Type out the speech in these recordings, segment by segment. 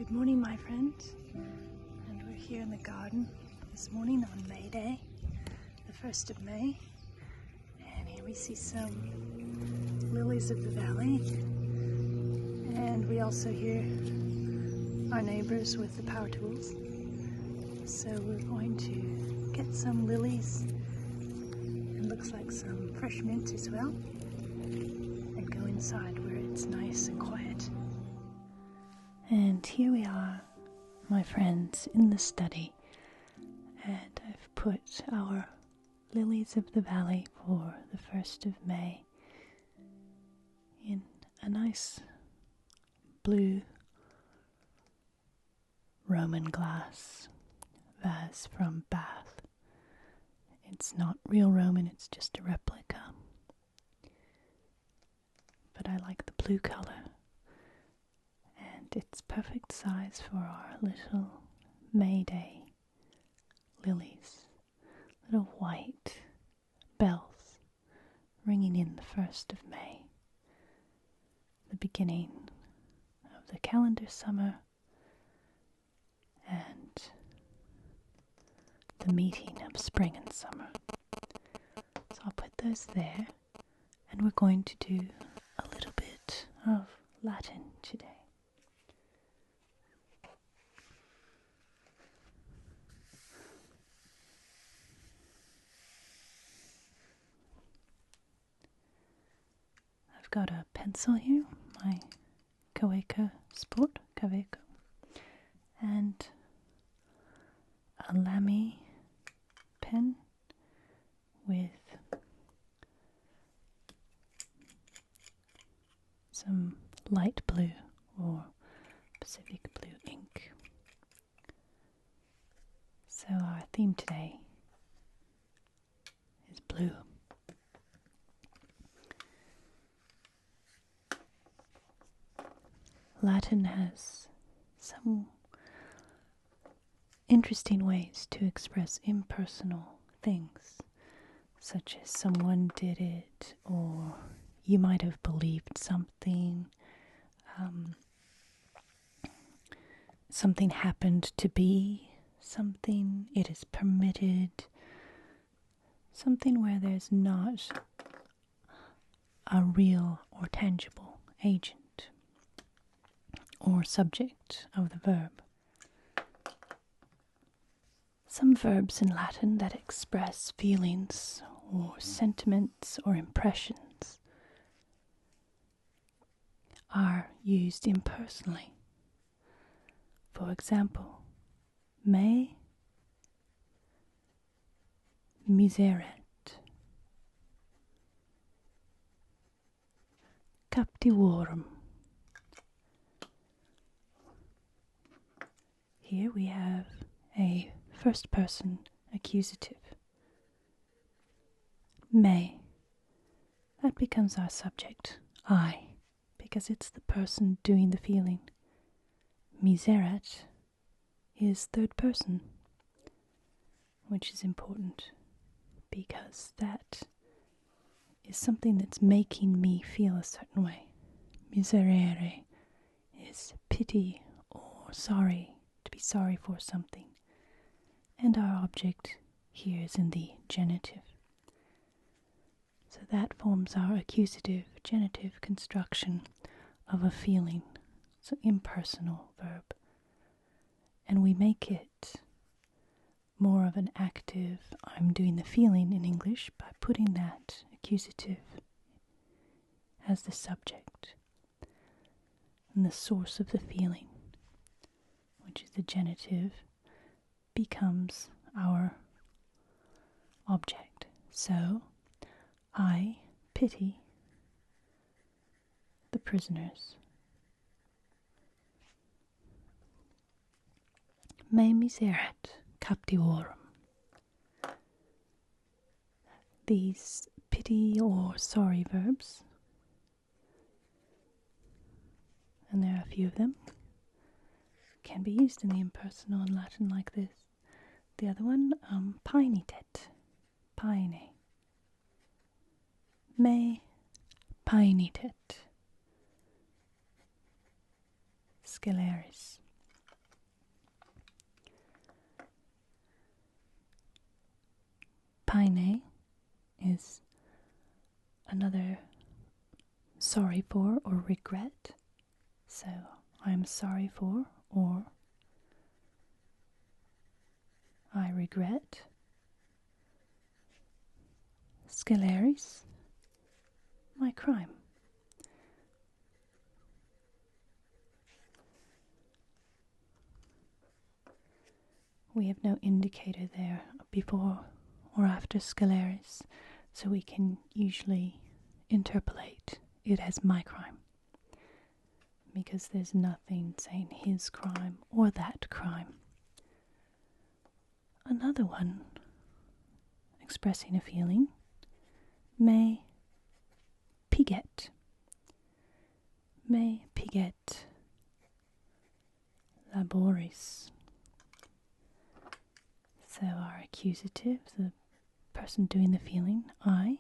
Good morning, my friends, and we're here in the garden this morning on May Day, the 1st of May, and here we see some lilies of the valley, and we also hear our neighbors with the power tools. So we're going to get some lilies, and looks like some fresh mint as well, and go inside where it's nice and quiet. And here we are, my friends, in the study, and I've put our lilies of the valley for the 1st of May in a nice blue Roman glass vase from Bath. It's not real Roman, it's just a replica, but I like the blue color. It's perfect size for our little May Day lilies. Little white bells ringing in the 1st of May. The beginning of the calendar summer and the meeting of spring and summer. So I'll put those there, and we're going to do a little bit of Latin today. I've got a pencil here, my Kaweco Sport, Kaweco, and a Lamy pen with some light blue or Pacific blue ink. So our theme today is blue. Latin has some interesting ways to express impersonal things, such as someone did it, or you might have believed something, something happened to be something, it is permitted, something where there's not a real or tangible agent or subject of the verb. Some verbs in Latin that express feelings or sentiments or impressions are used impersonally. For example, me miseret, captivorum. Here we have a first person accusative. Me. That becomes our subject, I, because it's the person doing the feeling. Miseret is third person, which is important because that is something that's making me feel a certain way. Miserere is pity or sorry, to be sorry for something. And our object here is in the genitive. So that forms our accusative genitive construction of a feeling. It's an impersonal verb. And we make it more of an active, I'm doing the feeling in English by putting that accusative as the subject and the source of the feeling, which is the genitive, becomes our object. So, I pity the prisoners. Me miseret captivorum. These pity or sorry verbs, and there are a few of them, can be used in the impersonal in Latin like this. The other one, paenitet, paene. Me paenitet. Sceleris. paine is another sorry for or regret. So I'm sorry for or I regret. Sceleris, my crime. We have no indicator there before or after sceleris, so we can usually interpolate it as my crime, because there's nothing saying his crime or that crime. Another one expressing a feeling, me piget. Me piget laboris. So our accusative, the person doing the feeling, I,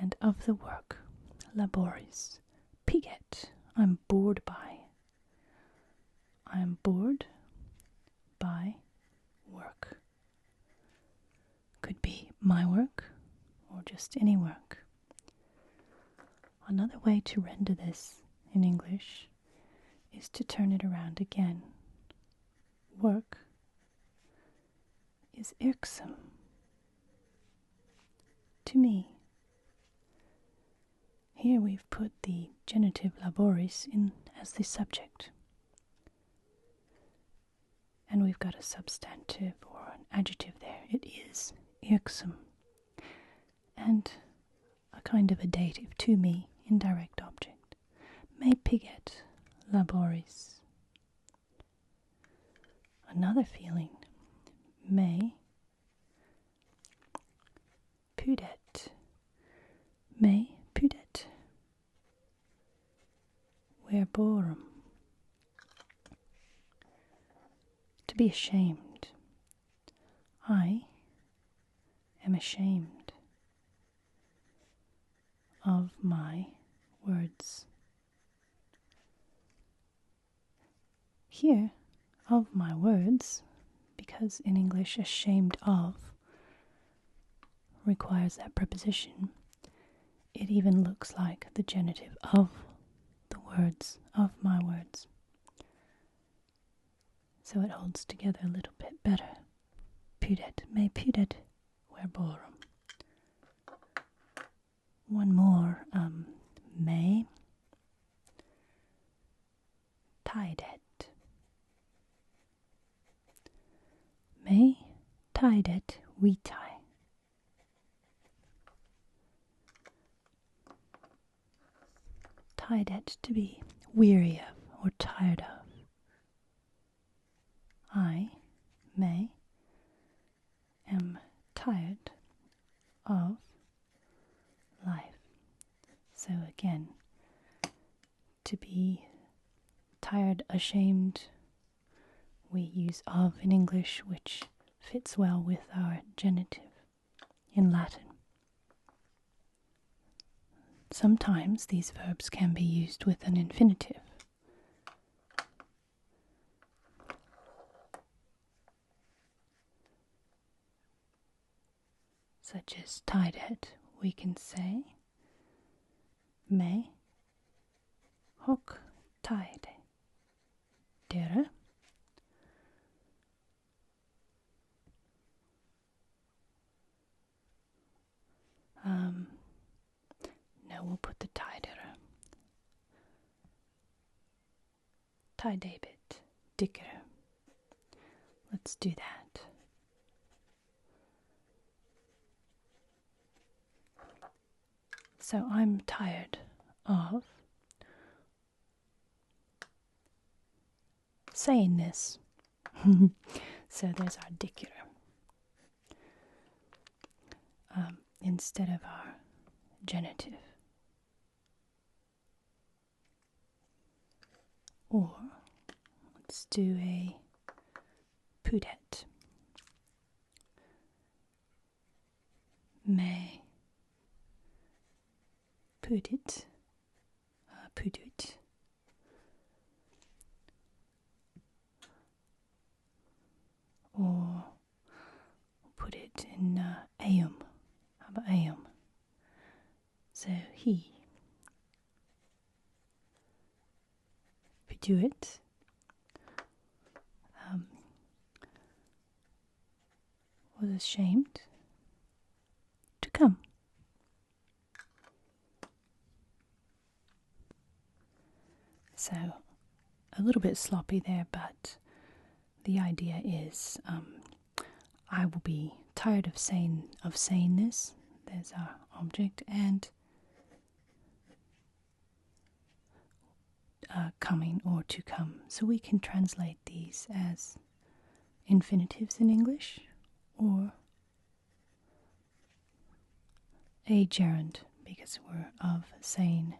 and of the work, laboris. Piget, I'm bored by. I am bored by work. Could be my work or just any work. Another way to render this in English is to turn it around again. Work is irksome to me. Here we've put the genitive laboris in as the subject. And we've got a substantive or an adjective there. It is irksome. And a kind of a dative, to me, indirect object. Me piget laboris. Another feeling. Me pudet. Me pudet verborum. To be ashamed. I am ashamed of my words. Here, of my words, because in English ashamed of requires that preposition, it even looks like the genitive of the words, of my words. So it holds together a little bit better. Pudet, me pudet verborum. One more, me tidet. Me tidet vitae. Tidet, to be weary of or tired of. I, me, am tired of life. So again, to be tired, ashamed, we use of in English, which fits well with our genitive in Latin. Sometimes these verbs can be used with an infinitive. Such as tidet, we can say me hoc tide dere. No, we'll put the tidere. Tidebit dicker. Let's do that. So I'm tired of saying this. So there's our dicker. Instead of our genitive. Or let's do a pudet. Me pudit. Pudut. Or put it it in eum. How about eum? So he. Viduit. Was ashamed to come. So a little bit sloppy there, but the idea is I will be tired of saying this. There's our object, and coming or to come. So we can translate these as infinitives in English or a gerund, because we're of saying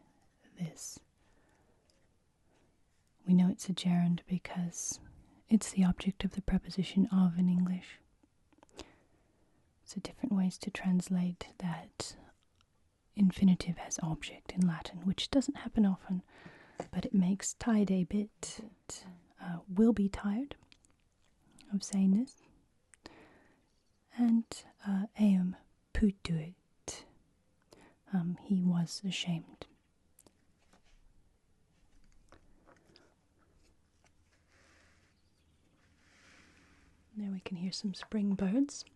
this. We know it's a gerund because it's the object of the preposition of in English. So different ways to translate that infinitive as object in Latin, which doesn't happen often, but it makes tired a bit. Will be tired of saying this. And eum putuit. He was ashamed. There we can hear some spring birds.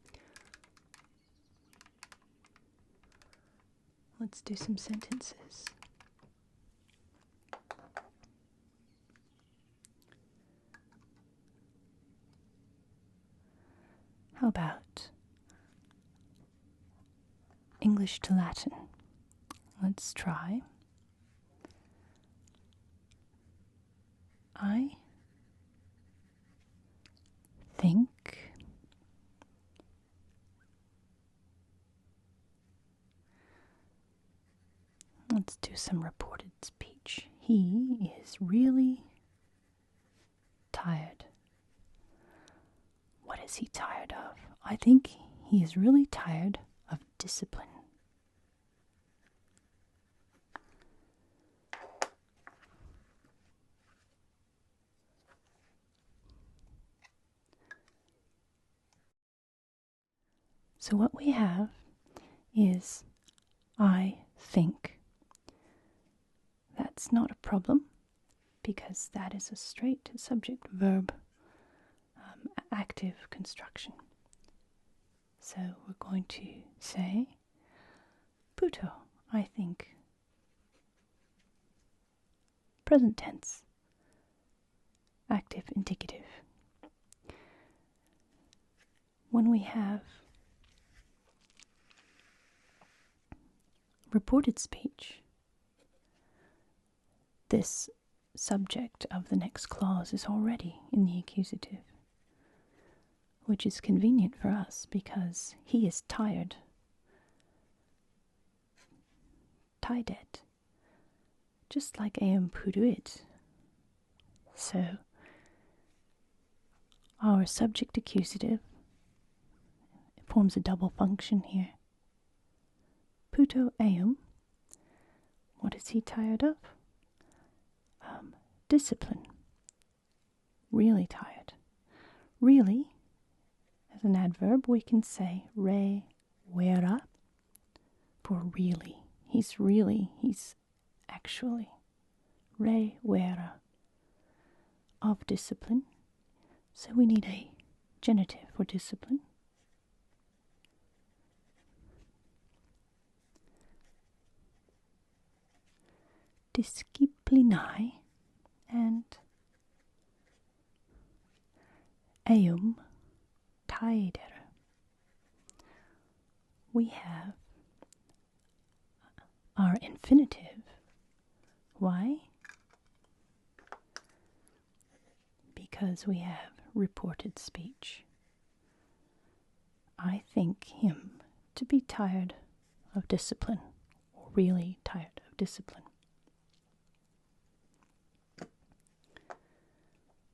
Let's do some sentences. How about English to Latin? Let's try. I think let's do some reported speech. He is really tired. What is he tired of? I think he is really tired of discipline. So what we have is I think. That's not a problem because that is a straight subject verb active construction. So we're going to say puto, I think. Present tense, active indicative. When we have reported speech, this subject of the next clause is already in the accusative, which is convenient for us because he is tired. Tired. Just like eum puduit. So our subject accusative forms a double function here. Puto eum. What is he tired of? Discipline. Really tired. Really, as an adverb, we can say re vera for really. He's actually. Re vera of discipline. So we need a genitive for discipline. Disciplinai and eum tider. We have our infinitive. Why? Because we have reported speech. I think him to be tired of discipline, or really tired of discipline.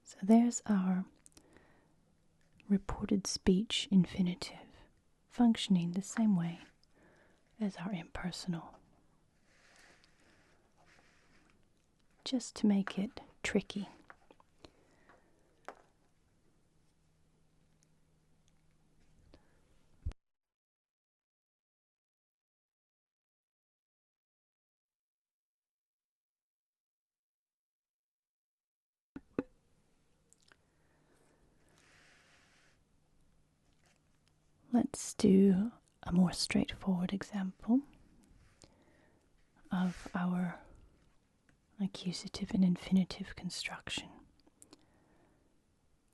So there's our reported speech infinitive, functioning the same way as our impersonal. Just to make it tricky. Let's do a more straightforward example of our accusative and infinitive construction.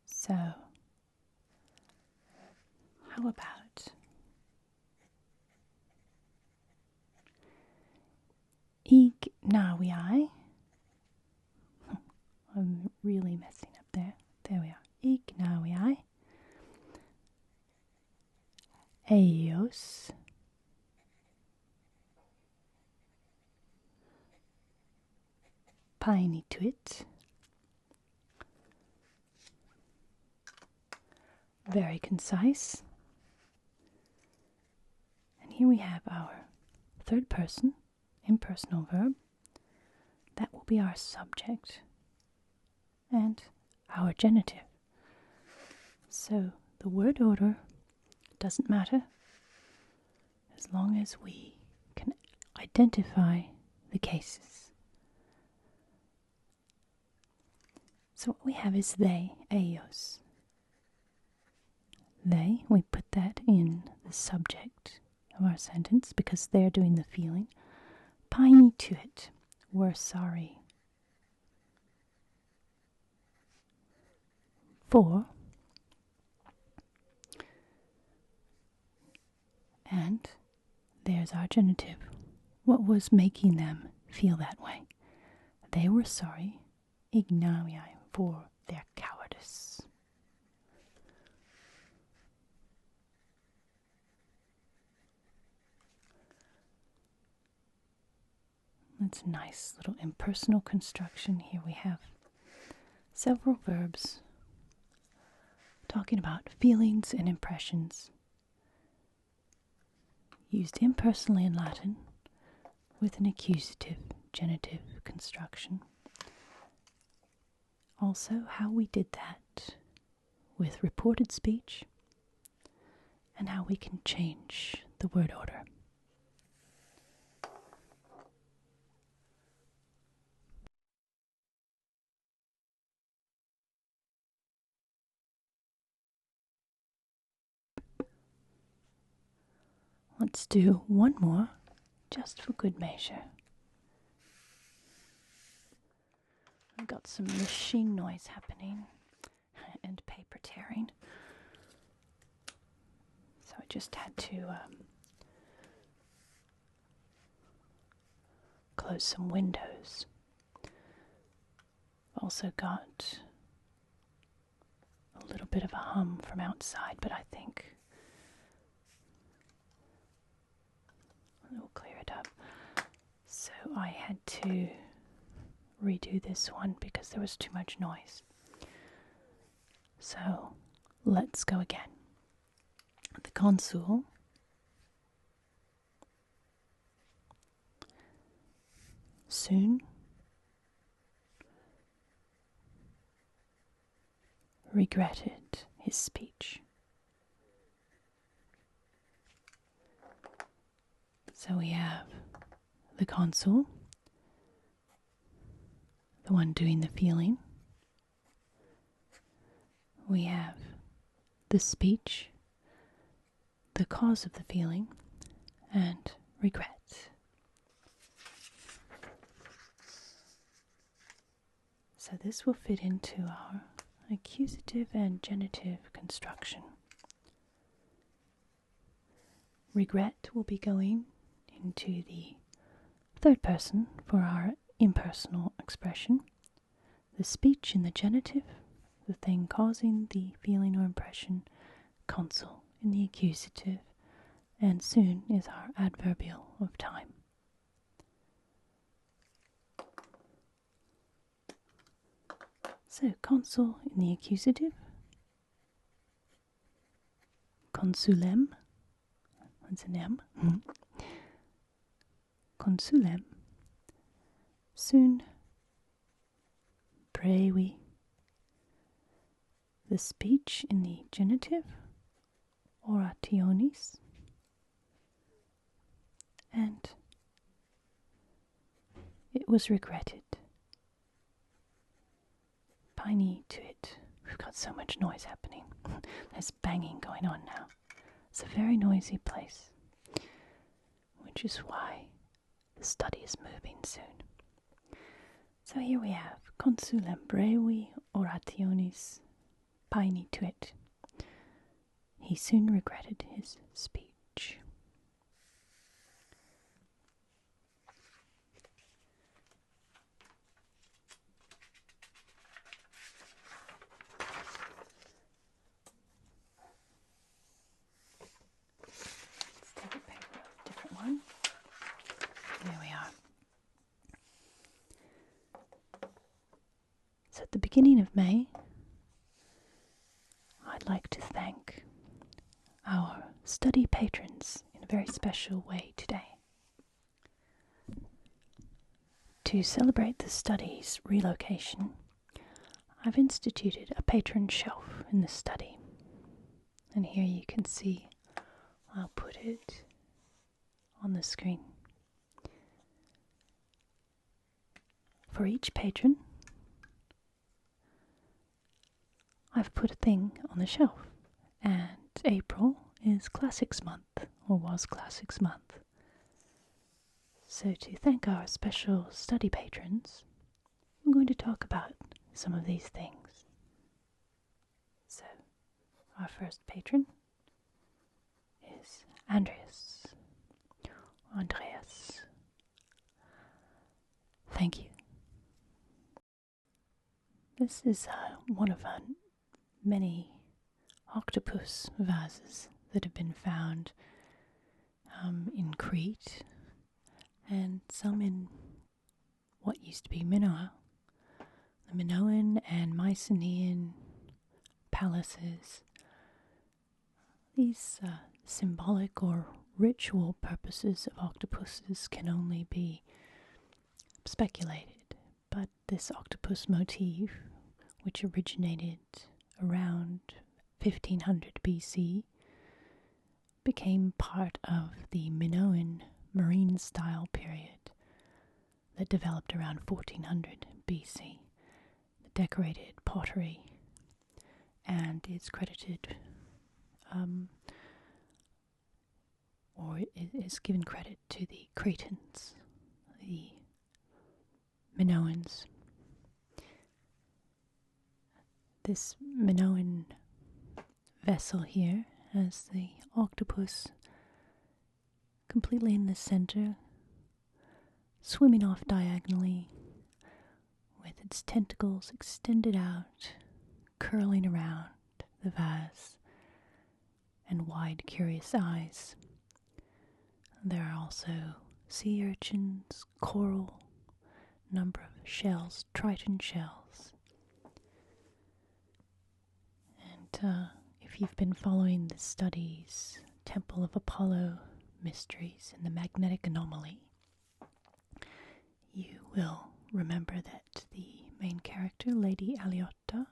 So, how about ignaviae? I'm really messing up there. There we are. Ignaviae eios paenituit. Very concise. And here we have our third person impersonal verb. That will be our subject and our genitive. So the word order doesn't matter as long as we can identify the cases. So what we have is they, eios. They, we put that in the subject of our sentence because they're doing the feeling. Paenituit, we're sorry. For, and there's our genitive. What was making them feel that way? They were sorry, ignaviae, for their cowardice. That's a nice little impersonal construction. Here we have several verbs talking about feelings and impressions, used impersonally in Latin with an accusative genitive construction. Also, how we did that with reported speech and how we can change the word order. Let's do one more, just for good measure. I've got some machine noise happening and paper tearing. So I just had to close some windows. I've also got a little bit of a hum from outside, but I think we'll clear it up. So I had to redo this one because there was too much noise. So let's go again. The consul soon regretted his speech. So we have the consul, the one doing the feeling. We have the speech, the cause of the feeling, and regret. So this will fit into our accusative and genitive construction. Regret will be going into the third person for our impersonal expression. The speech in the genitive, the thing causing the feeling or impression, consul in the accusative, and soon is our adverbial of time. So consul in the accusative, consulem, that's an M, consulem, soon brevi, the speech in the genitive, orationis, and it was regretted. Paenituit. We've got so much noise happening. There's banging going on now. It's a very noisy place, which is why the study is moving soon. So here we have consulem brevi orationis paenituit. He soon regretted his speech. Let's take a paper, a different one. There we are. So at the beginning of May, I'd like to thank our study patrons in a very special way today. To celebrate the study's relocation, I've instituted a Patron Shelf in the study. And here you can see, I'll put it on the screen. For each patron, I've put a thing on the shelf, and April is Classics Month, or was Classics Month. So to thank our special study patrons, I'm going to talk about some of these things. So, our first patron is Andreas. Thank you. This is one of our many octopus vases that have been found in Crete, and some in what used to be Minoa, the Minoan and Mycenaean palaces. These symbolic or ritual purposes of octopuses can only be speculated, but this octopus motif, which originated around 1500 BC, became part of the Minoan marine style period that developed around 1400 BC. The decorated pottery, and it's credited or it is given credit to the Cretans, the Minoans. This Minoan vessel here has the octopus completely in the center, swimming off diagonally with its tentacles extended out, curling around the vase, and wide, curious eyes. There are also sea urchins, coral, number of shells, triton shells. And if you've been following the studies, Temple of Apollo mysteries and the magnetic anomaly, you will remember that the main character, Lady Aliotta,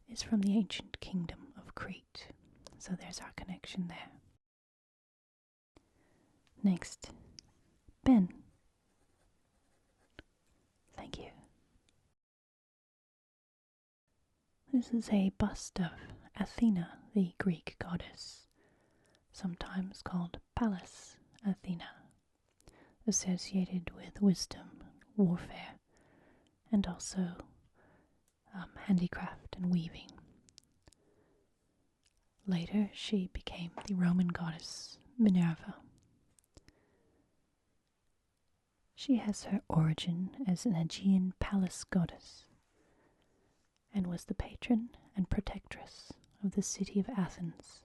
is from the ancient kingdom of Crete. So there's our connection there. Next, Ben. Thank you. This is a bust of Athena, the Greek goddess, sometimes called Pallas Athena, associated with wisdom, warfare, and also handicraft and weaving. Later, she became the Roman goddess Minerva. She has her origin as an Aegean palace goddess, and was the patron and protectress of the city of Athens,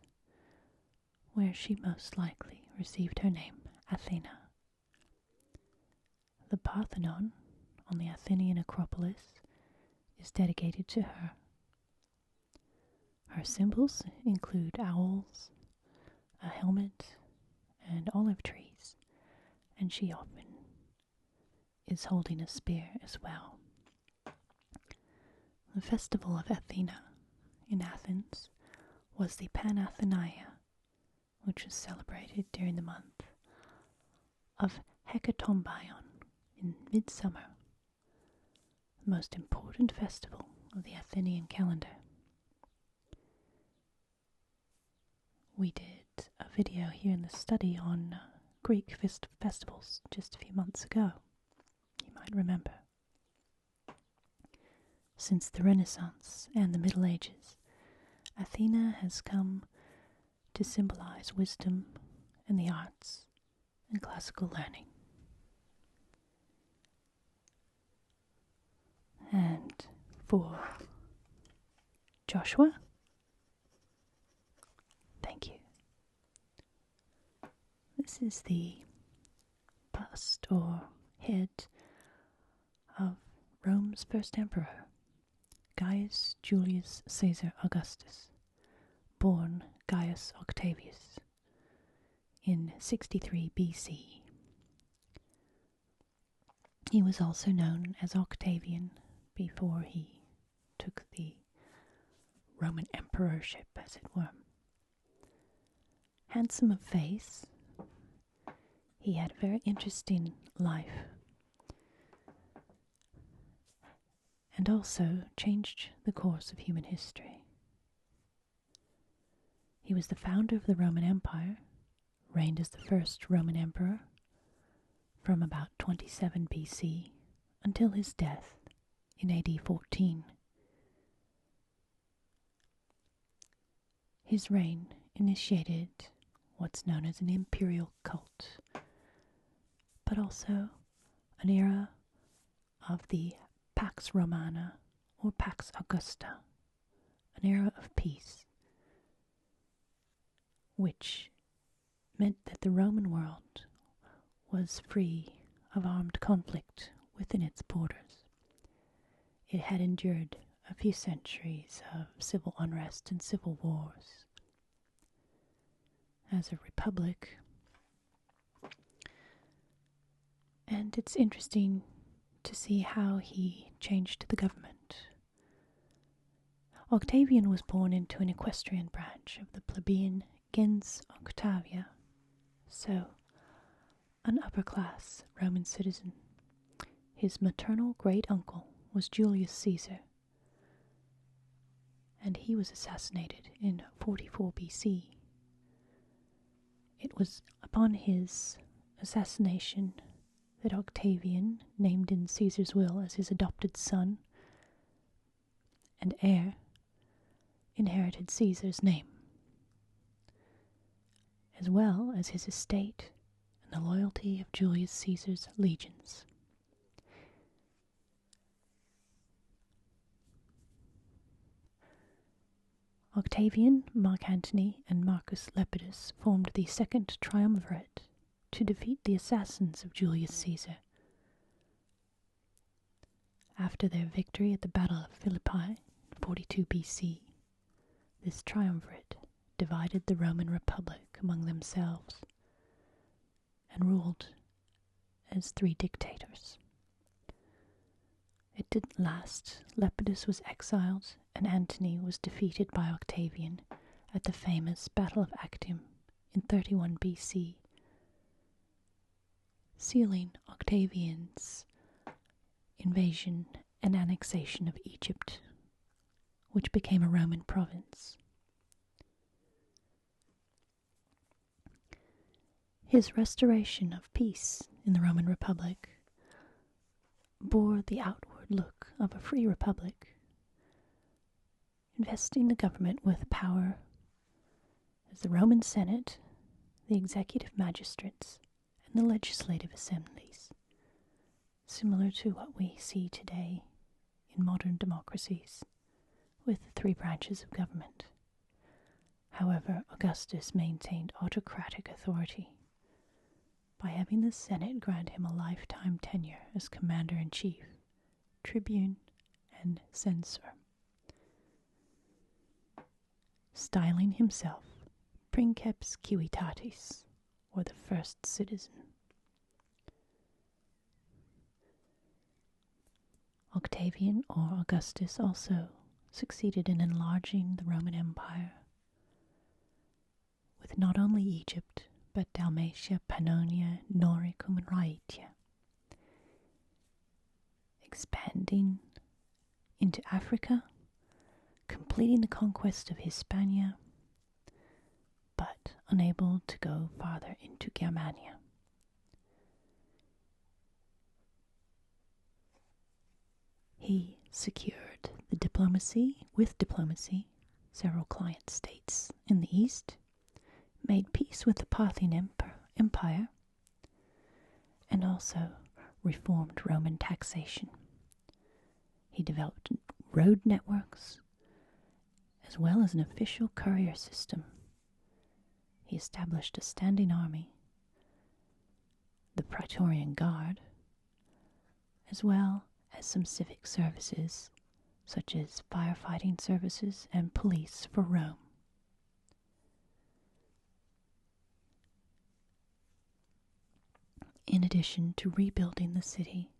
where she most likely received her name, Athena. The Parthenon on the Athenian Acropolis is dedicated to her. Her symbols include owls, a helmet, and olive trees, and she often is holding a spear as well. The festival of Athena in Athens was the Panathenaea, which was celebrated during the month of Hekatombion in midsummer, the most important festival of the Athenian calendar. We did here in the study on Greek festivals just a few months ago. You might remember. Since the Renaissance and the Middle Ages, Athena has come to symbolize wisdom and the arts and classical learning. And for Joshua, thank you. This is the bust or head of Rome's first emperor, Gaius Julius Caesar Augustus, born Gaius Octavius in 63 BC. He was also known as Octavian before he took the Roman emperorship, as it were. Handsome of face, he had a very interesting life and also changed the course of human history. He was the founder of the Roman Empire, reigned as the first Roman emperor from about 27 BC until his death in AD 14. His reign initiated what's known as an imperial cult, but also an era of the Pax Romana or Pax Augusta, an era of peace, which meant that the Roman world was free of armed conflict within its borders. It had endured a few centuries of civil unrest and civil wars. As a republic, and it's interesting to see how he changed the government. Octavian was born into an equestrian branch of the plebeian gens Octavia, so an upper-class Roman citizen. His maternal great-uncle was Julius Caesar, and he was assassinated in 44 BC. It was upon his assassination that Octavian, named in Caesar's will as his adopted son and heir, inherited Caesar's name, as well as his estate and the loyalty of Julius Caesar's legions. Octavian, Mark Antony, and Marcus Lepidus formed the second triumvirate to defeat the assassins of Julius Caesar. After their victory at the Battle of Philippi in 42 BC, this triumvirate divided the Roman Republic among themselves and ruled as three dictators. It didn't last. Lepidus was exiled, and Antony was defeated by Octavian at the famous Battle of Actium in 31 BC, sealing Octavian's invasion and annexation of Egypt, which became a Roman province. His restoration of peace in the Roman Republic bore the outward look of a free republic, investing the government with power as the Roman Senate, the executive magistrates, and the legislative assemblies, similar to what we see today in modern democracies with the three branches of government. However, Augustus maintained autocratic authority by having the Senate grant him a lifetime tenure as commander-in-chief, tribune, and censor, styling himself Princeps Civitatis, or the first citizen. Octavian, or Augustus, also succeeded in enlarging the Roman Empire, with not only Egypt, but Dalmatia, Pannonia, Noricum, and Rhaetia, expanding into Africa, completing the conquest of Hispania, but unable to go farther into Germania. He secured with diplomacy, several client states in the east, made peace with the Parthian Empire, and also reformed Roman taxation. He developed road networks, as well as an official courier system. He established a standing army, the Praetorian Guard, as well as some civic services, such as firefighting services and police for Rome. In addition to rebuilding the city,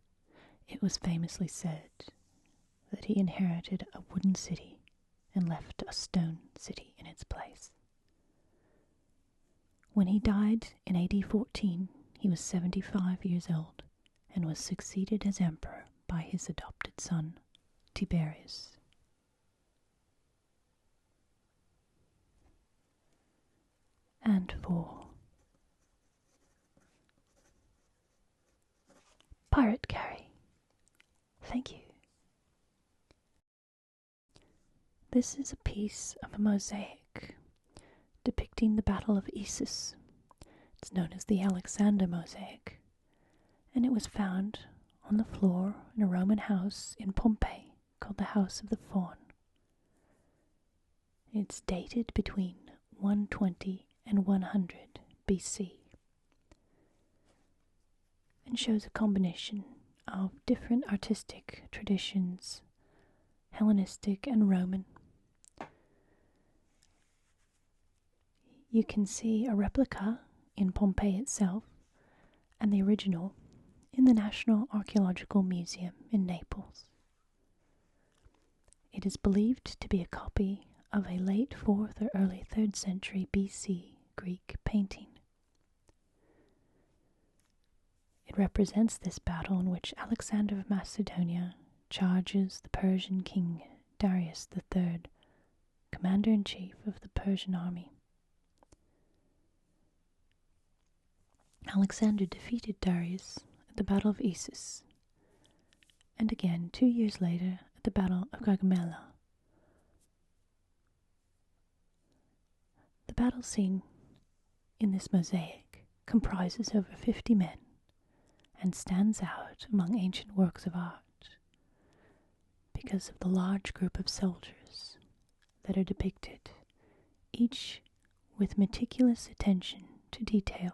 it was famously said that he inherited a wooden city and left a stone city in its place. When he died in AD 14, he was 75 years old and was succeeded as emperor by his adopted son, Tiberius. And for Pirate Carrie, thank you. This is a piece of a mosaic depicting the Battle of Issus. It's known as the Alexander Mosaic, and it was found on the floor in a Roman house in Pompeii called the House of the Faun. It's dated between 120 and 100 BC and shows a combination of different artistic traditions, Hellenistic and Roman. You can see a replica in Pompeii itself and the original in the National Archaeological Museum in Naples. It is believed to be a copy of a late 4th or early 3rd century BC Greek painting. It represents this battle in which Alexander of Macedonia charges the Persian king Darius III, commander-in-chief of the Persian army. Alexander defeated Darius at the Battle of Issus, and again 2 years later at the Battle of Gaugamela. The battle scene in this mosaic comprises over 50 men and stands out among ancient works of art because of the large group of soldiers that are depicted, each with meticulous attention to detail,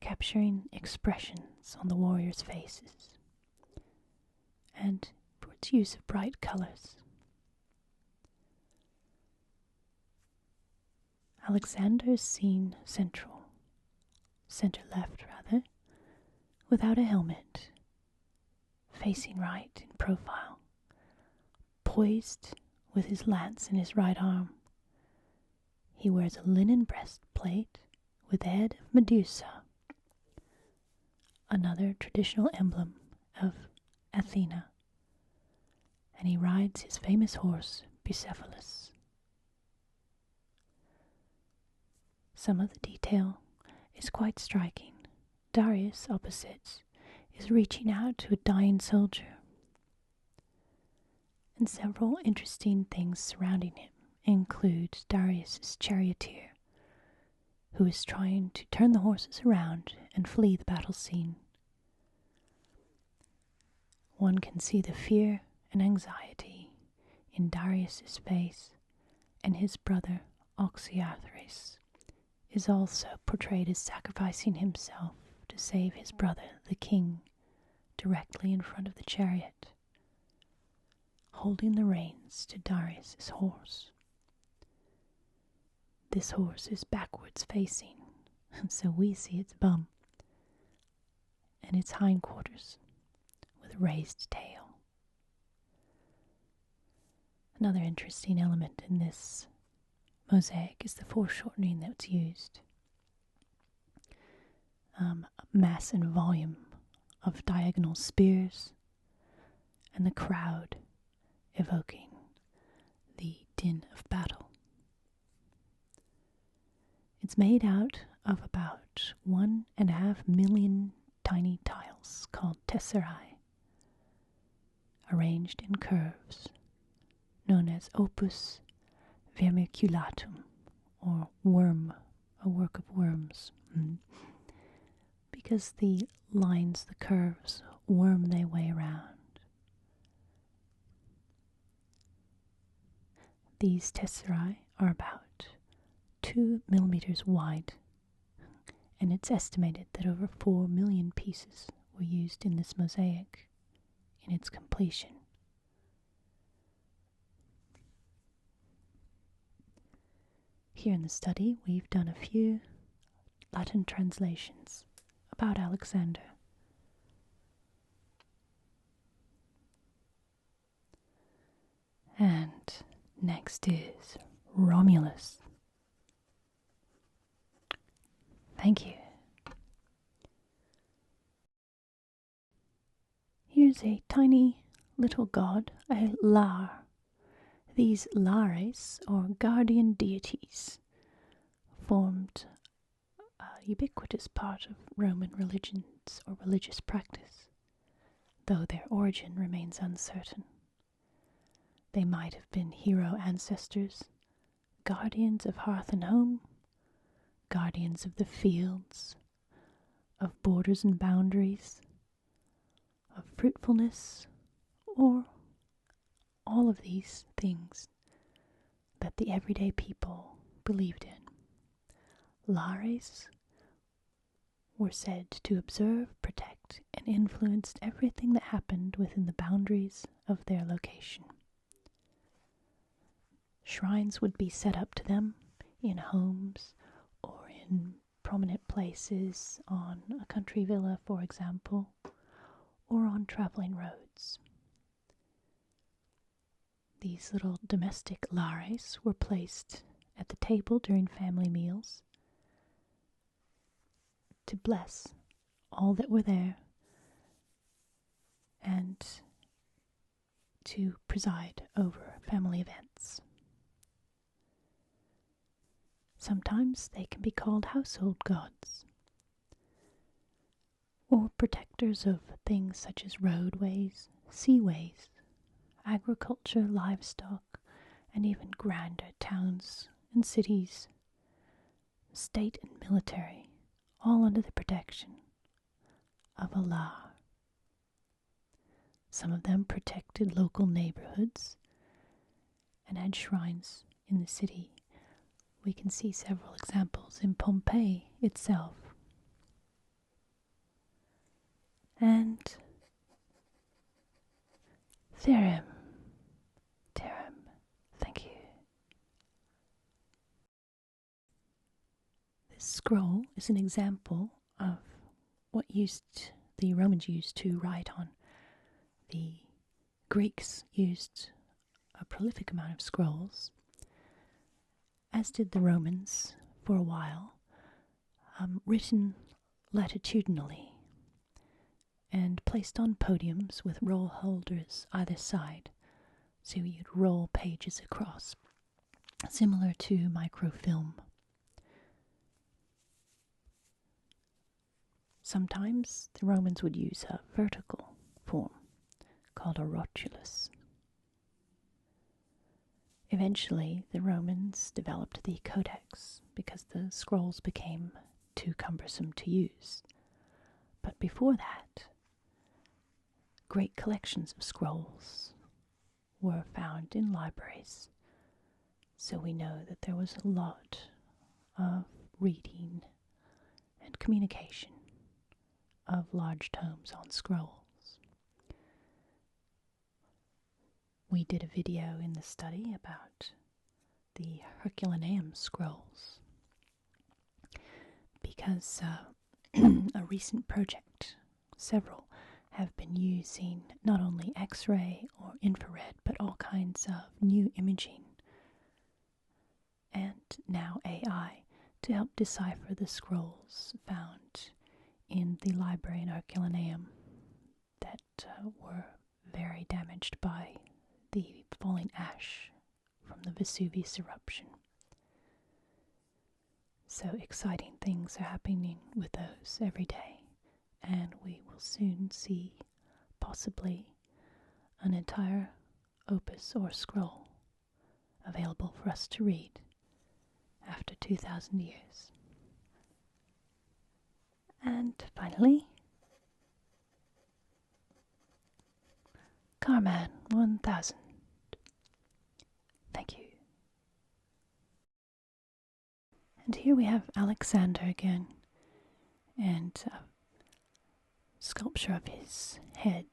capturing expressions on the warriors' faces, and for its use of bright colors. Alexander is seen center left rather, without a helmet, facing right in profile, poised with his lance in his right arm. He wears a linen breastplate with the head of Medusa, another traditional emblem of Athena, and he rides his famous horse, Bucephalus. Some of the detail is quite striking. Darius, opposite, is reaching out to a dying soldier, and several interesting things surrounding him include Darius's charioteer, who is trying to turn the horses around and flee the battle scene. One can see the fear and anxiety in Darius's face, and his brother Oxyathres is also portrayed as sacrificing himself to save his brother, the king, directly in front of the chariot, holding the reins to Darius's horse. This horse is backwards facing, and so we see its bum and its hindquarters with a raised tail. Another interesting element in this mosaic is the foreshortening that's used. Mass and volume of diagonal spears, and the crowd evoking the din of battle. It's made out of about 1.5 million tiny tiles called tesserae, arranged in curves, known as opus vermiculatum, or worm, a work of worms, because the lines, the curves, worm their way around. These tesserae are about 2 millimeters wide, and it's estimated that over 4 million pieces were used in this mosaic in its completion. Here in the study, we've done a few Latin translations about Alexander. And next is Romulus. Thank you. Here's a tiny little god, a Lar. These Lares, or guardian deities, formed a ubiquitous part of Roman religions or religious practice, though their origin remains uncertain. They might have been hero ancestors, guardians of hearth and home, guardians of the fields, of borders and boundaries, of fruitfulness, or all of these things that the everyday people believed in. Lares were said to observe, protect, and influenced everything that happened within the boundaries of their location. Shrines would be set up to them in homes or in prominent places on a country villa, for example, or on traveling roads. These little domestic Lares were placed at the table during family meals to bless all that were there and to preside over family events. Sometimes they can be called household gods, or protectors of things such as roadways, seaways, agriculture, livestock, and even grander towns and cities, state and military, all under the protection of Allah. Some of them protected local neighborhoods and had shrines in the city. We can see several examples in Pompeii itself. And Theorem, thank you. This scroll is an example of what the Romans used to write on. The Greeks used a prolific amount of scrolls, as did the Romans for a while, written latitudinally and placed on podiums with roll holders either side, so you'd roll pages across, similar to microfilm. Sometimes the Romans would use a vertical form called a rotulus. Eventually, the Romans developed the codex because the scrolls became too cumbersome to use. But before that, great collections of scrolls were found in libraries, so we know that there was a lot of reading and communication of large tomes on scrolls. We did a video in the study about the Herculaneum scrolls because a recent project, several, have been using not only X-ray or infrared, but all kinds of new imaging and now AI to help decipher the scrolls found in the library in Herculaneum that were very damaged by the falling ash from the Vesuvius eruption. So exciting things are happening with those every day, and we will soon see possibly an entire opus or scroll available for us to read after 2,000 years. And finally, Carman 1000. Thank you. And here we have Alexander again, and a sculpture of his head.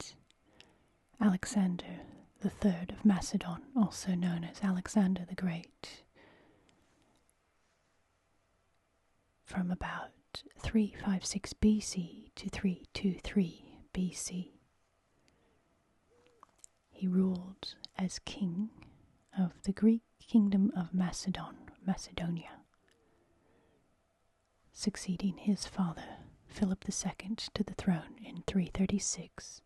Alexander the Third of Macedon, also known as Alexander the Great, from about 356 BC to 323 BC. He ruled as king of the Greek kingdom of Macedonia, succeeding his father Philip II to the throne in 336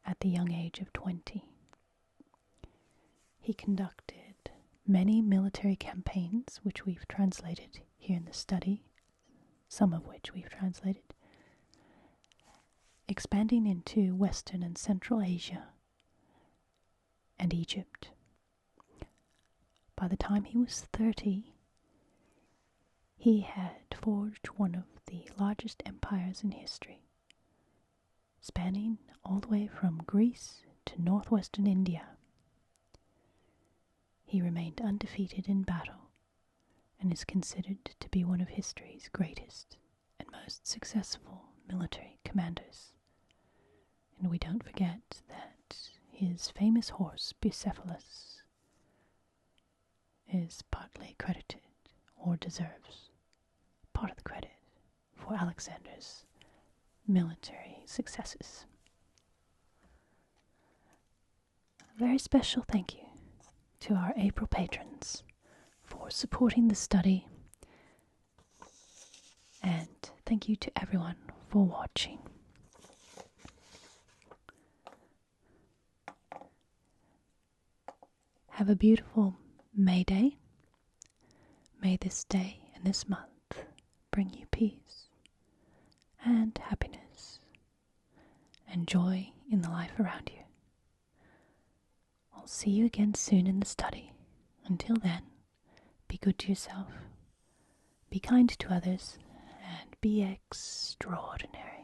at the young age of 20. He conducted many military campaigns, which we've translated here in the study, some of which we've translated, expanding into Western and Central Asia and Egypt. By the time he was 30, he had forged one of the largest empires in history, spanning all the way from Greece to northwestern India. He remained undefeated in battle and is considered to be one of history's greatest and most successful military commanders. And we don't forget that his famous horse, Bucephalus, is partly credited, or deserves part of the credit, for Alexander's military successes. A very special thank you to our April patrons for supporting the study, and thank you to everyone for watching. Have a beautiful May Day. May this day and this month bring you peace and happiness and joy in the life around you. I'll see you again soon in the study. Until then, be good to yourself, be kind to others, and be extraordinary.